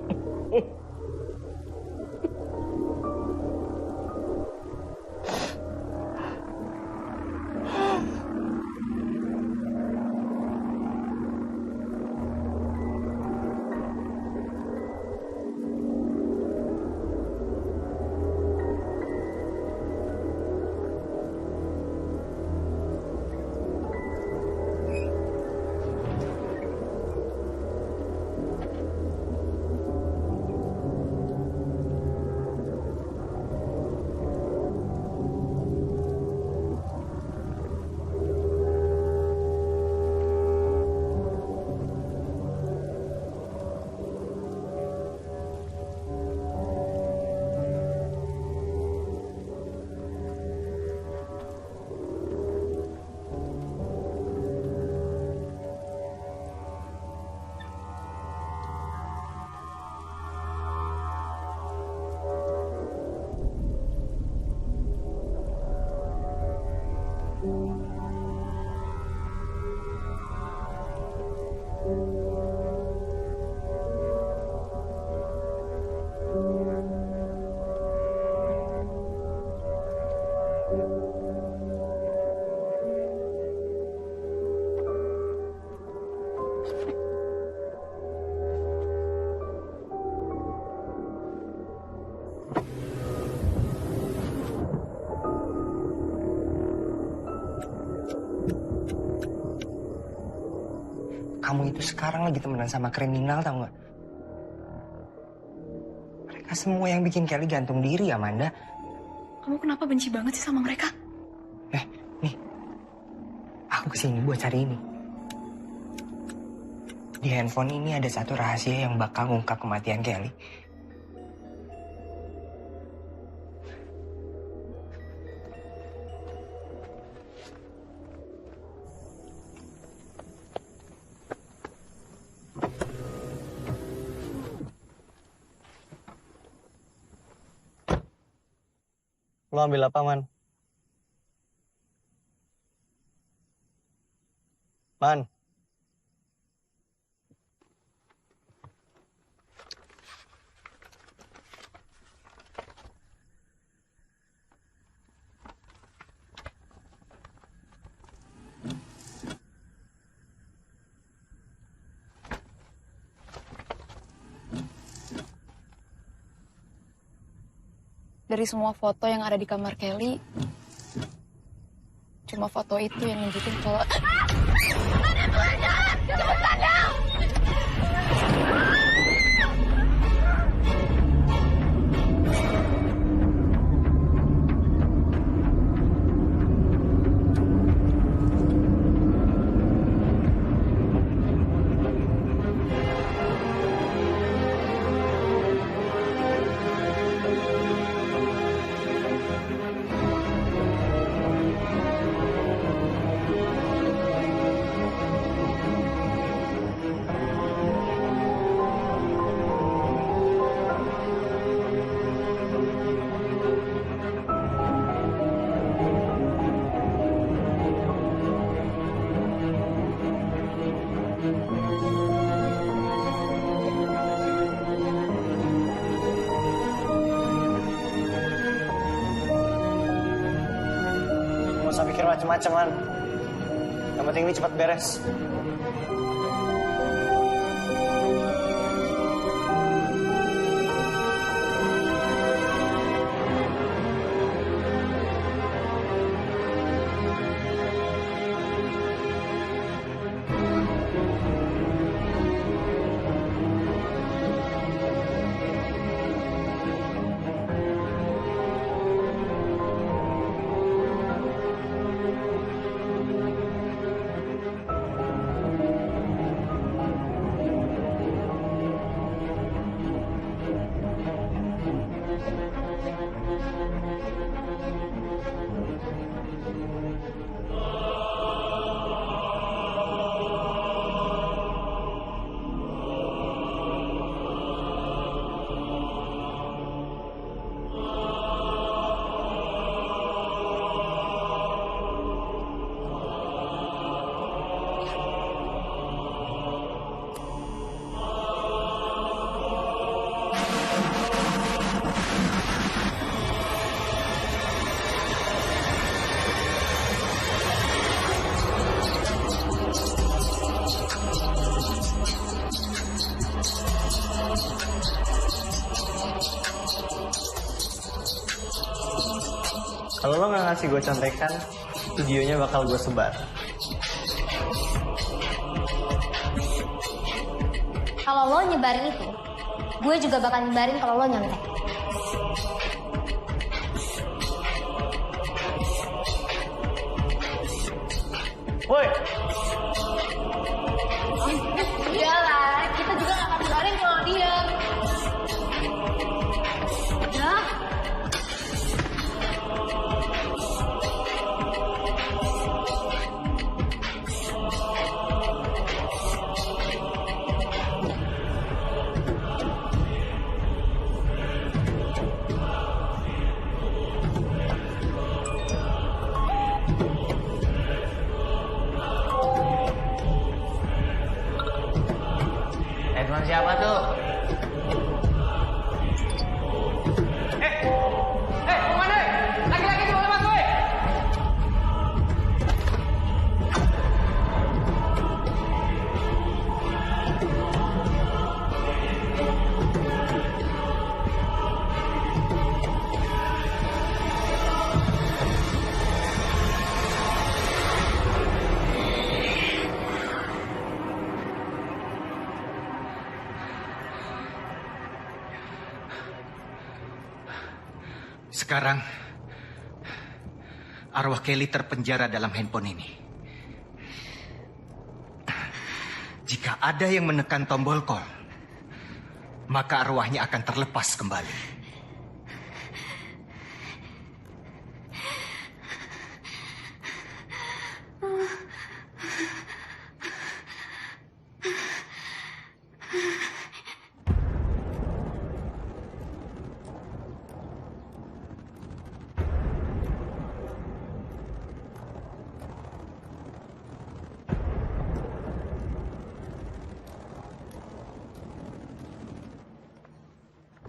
Kamu itu sekarang lagi temenan sama kriminal, tau gak? Mereka semua yang bikin Kelly gantung diri, Amanda. Kamu kenapa benci banget sih sama mereka? Nih, aku kesini buat cari ini. Di handphone ini ada satu rahasia yang bakal ngungkap kematian Kelly. Lo ambil apa, Man? Man. Dari semua foto yang ada di kamar Kelly, cuma foto itu yang nunjukin kalau... Gak usah mikir macem-macem, Man. Yang penting ini cepat beres. Kalau lo nggak ngasih gue contekan, videonya bakal gue sebar. Kalau lo nyebarin itu, gue juga bakal nyebarin kalau lo nyontek. Woi, Udah lah, kita juga gak akan biarin kalau dia. Udah. Handphone siapa tuh? Mau mana? Lagi-lagi di bawah gue. Sekarang, arwah Kelly terpenjara dalam handphone ini. Jika ada yang menekan tombol call, maka arwahnya akan terlepas kembali.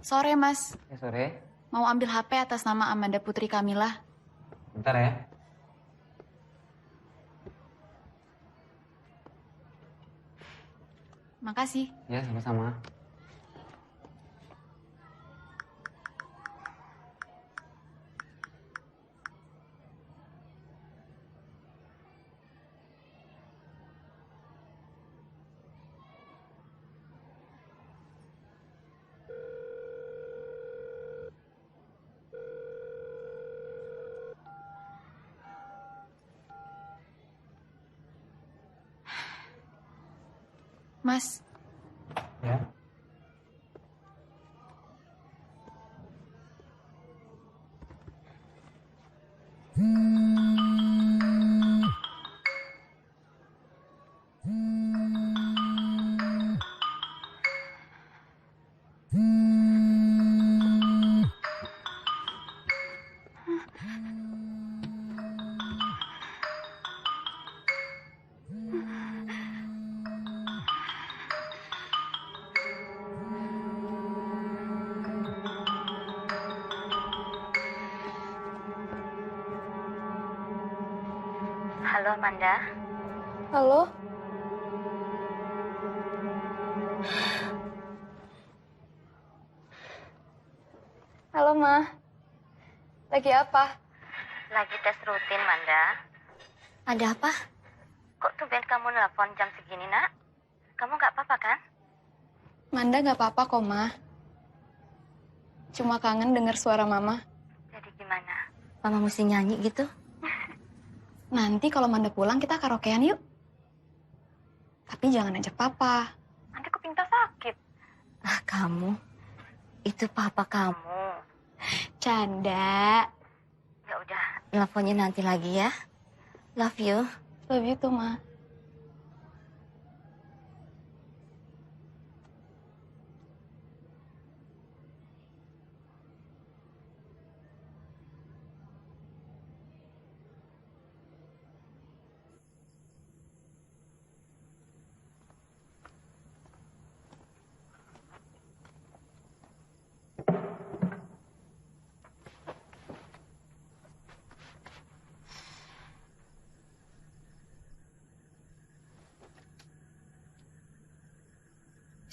Sore, Mas. Ya, sore. Mau ambil HP atas nama Amanda Putri Kamila. Bentar ya. Makasih. Ya, sama-sama. Mas, Ya. Halo, Amanda. Halo? Halo, Ma. Lagi apa? Lagi tes rutin, Manda. Ada apa? Kok tumben kamu nelpon jam segini, nak? Kamu nggak apa-apa, kan? Manda nggak apa-apa kok, Ma. Cuma kangen dengar suara Mama. Jadi gimana? Mama mesti nyanyi gitu? Nanti kalau Manda pulang kita karaokean yuk. Tapi jangan ajak Papa. Nanti kuping tak sakit. Ah, kamu. Itu papa kamu. Canda. Ya udah, teleponnya nanti lagi ya. Love you. Love you too, Ma.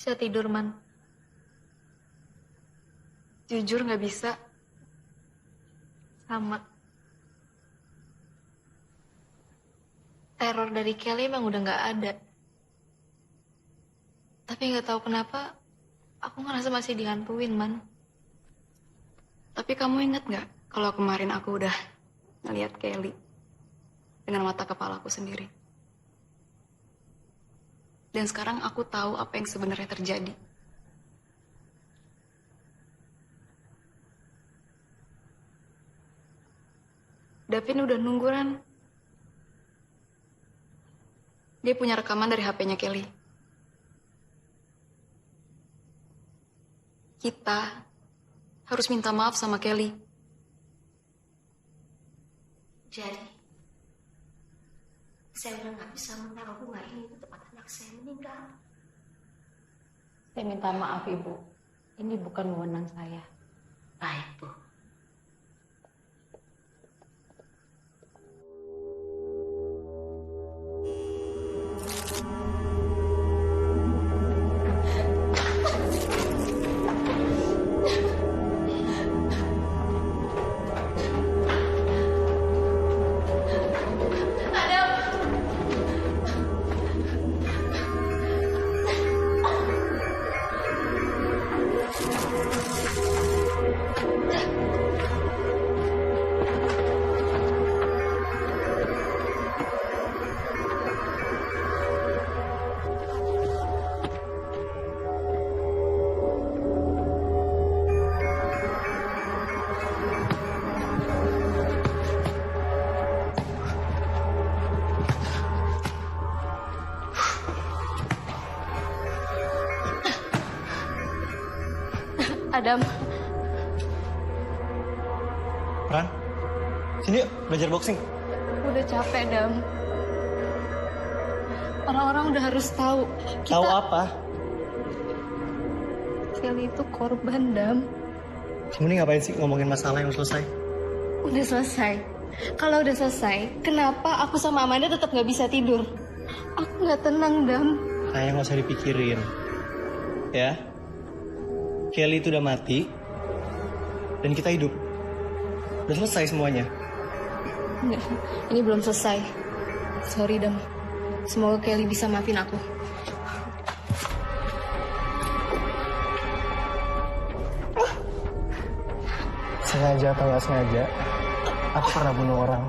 Bisa tidur, Man. Jujur nggak bisa. Sama. teror dari Kelly emang udah nggak ada. Tapi nggak tahu kenapa aku ngerasa masih dihantuin, Man. Tapi kamu ingat nggak kalau kemarin aku udah ngeliat Kelly dengan mata kepalaku sendiri? Dan sekarang aku tahu apa yang sebenarnya terjadi. Davin udah nunggu, Ran. Dia punya rekaman dari HP-nya Kelly. Kita harus minta maaf sama Kelly. Jadi, saya udah nggak bisa menaruh bunga ini ke tempat anak saya meninggal. Saya minta maaf, Ibu. Ini bukan wewenang saya. Baik, Bu. Adam. Ran, sini yuk, belajar boxing. Udah capek, Dam. Orang-orang udah harus tahu. Tahu apa? Kelly itu korban, Dam. Kamu ini ngapain sih ngomongin masalah yang selesai? Udah selesai. Kalau udah selesai, kenapa aku sama Amanda tetap nggak bisa tidur? Aku nggak tenang, Dam. Kayaknya nggak usah dipikirin. Ya, Kelly itu udah mati, dan kita hidup. Udah selesai semuanya. Enggak, ini belum selesai. Sorry, Dam. Semoga Kelly bisa maafin aku. Sengaja atau nggak sengaja, aku pernah bunuh orang.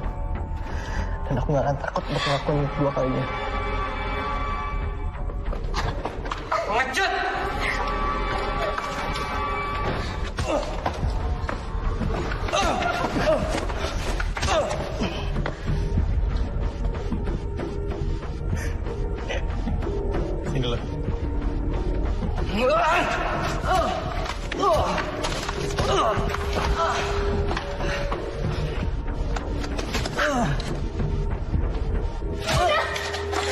Dan aku nggak akan takut untuk ngelakuin dua kalinya. Pengecut! Sini dulu.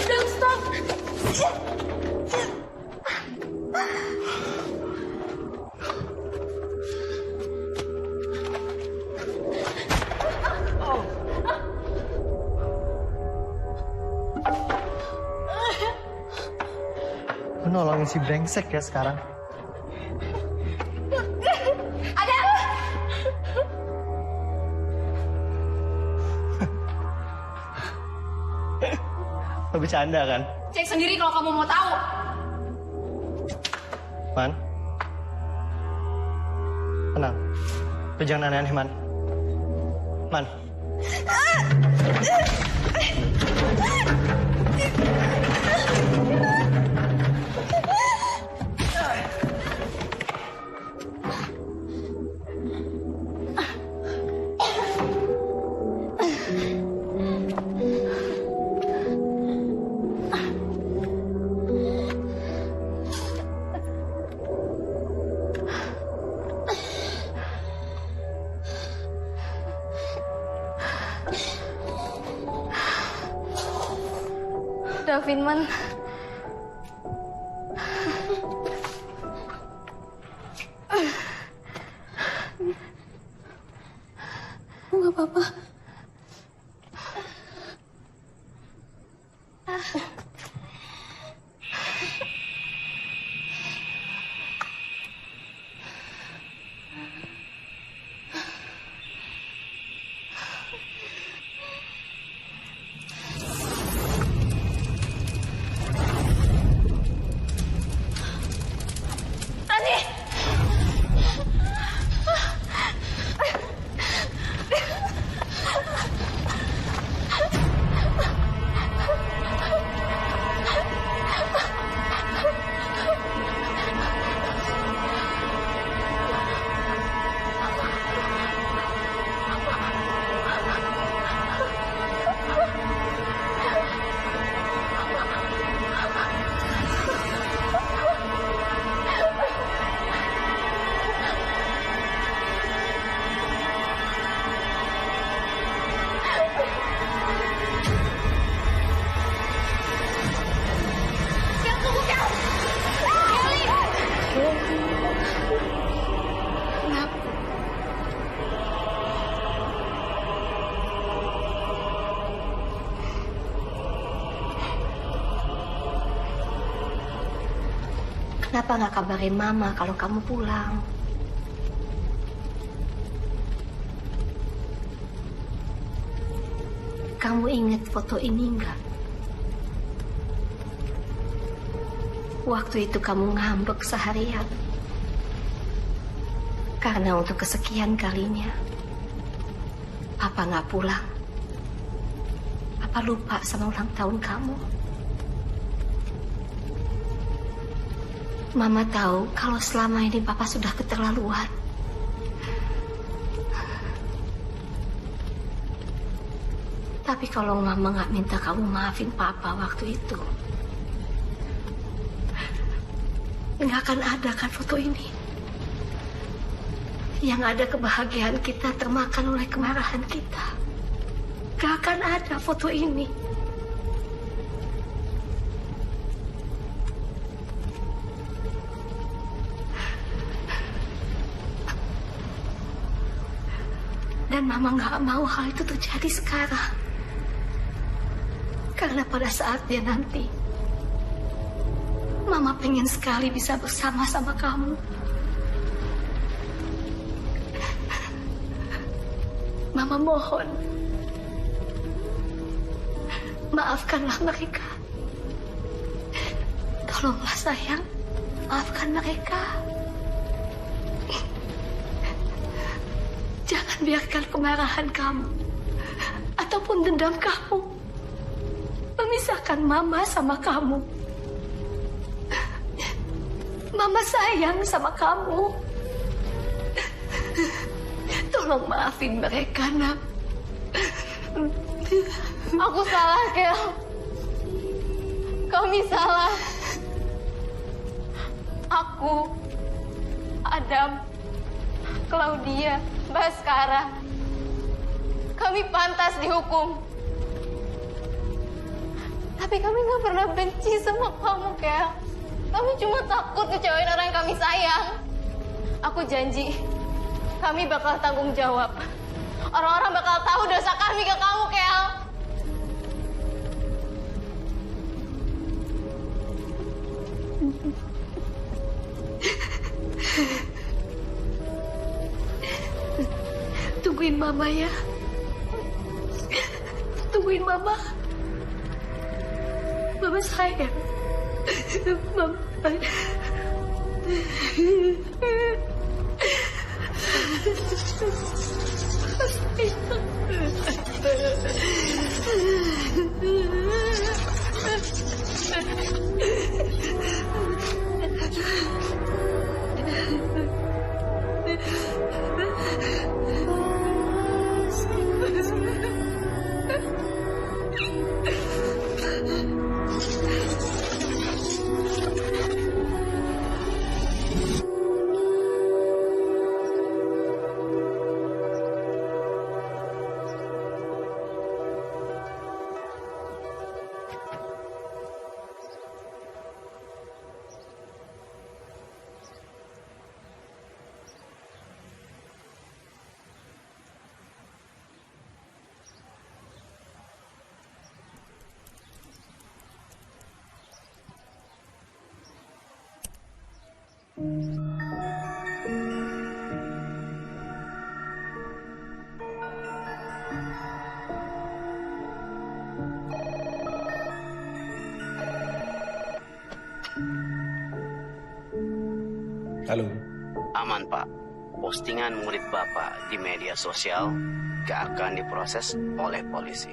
Don't stop. Lu nolongin si brengsek ya sekarang. Ada. Lo bercanda kan? Cek sendiri kalau kamu mau tahu. Man. Tenang. Lo jangan aneh-aneh, Man. Man. Davin, Man. Nggak apa-apa. Kenapa nggak kabarin Mama kalau kamu pulang? Kamu ingat foto ini nggak? Waktu itu kamu ngambek seharian. Karena untuk kesekian kalinya, Papa nggak pulang. Papa lupa sama ulang tahun kamu. Mama tahu kalau selama ini Papa sudah keterlaluan. Tapi kalau Mama nggak minta kamu maafin Papa waktu itu, nggak akan ada kan foto ini. Yang ada kebahagiaan kita termakan oleh kemarahan kita. Nggak akan ada foto ini. Dan Mama nggak mau hal itu terjadi sekarang. Karena pada saatnya nanti, Mama pengen sekali bisa bersama sama kamu. Mama mohon, maafkanlah mereka. Tolonglah sayang, maafkan mereka. Jangan biarkan kemarahan kamu ataupun dendam kamu memisahkan Mama sama kamu. Mama sayang sama kamu. Tolong maafin mereka, Nak. Aku salah, Kel. Kami salah. Aku, Adam, Claudia, Baskara. Kami pantas dihukum. Tapi kami gak pernah benci sama kamu, Kel. Kami cuma takut kecewain orang yang kami sayang. Aku janji, kami bakal tanggung jawab. Orang-orang bakal tahu dosa kami ke kamu, Kel. Tungguin Mama ya. Tungguin Mama. Mama sayang. Mama. Halo. Aman, Pak. Postingan murid Bapak di media sosial gak akan diproses oleh polisi.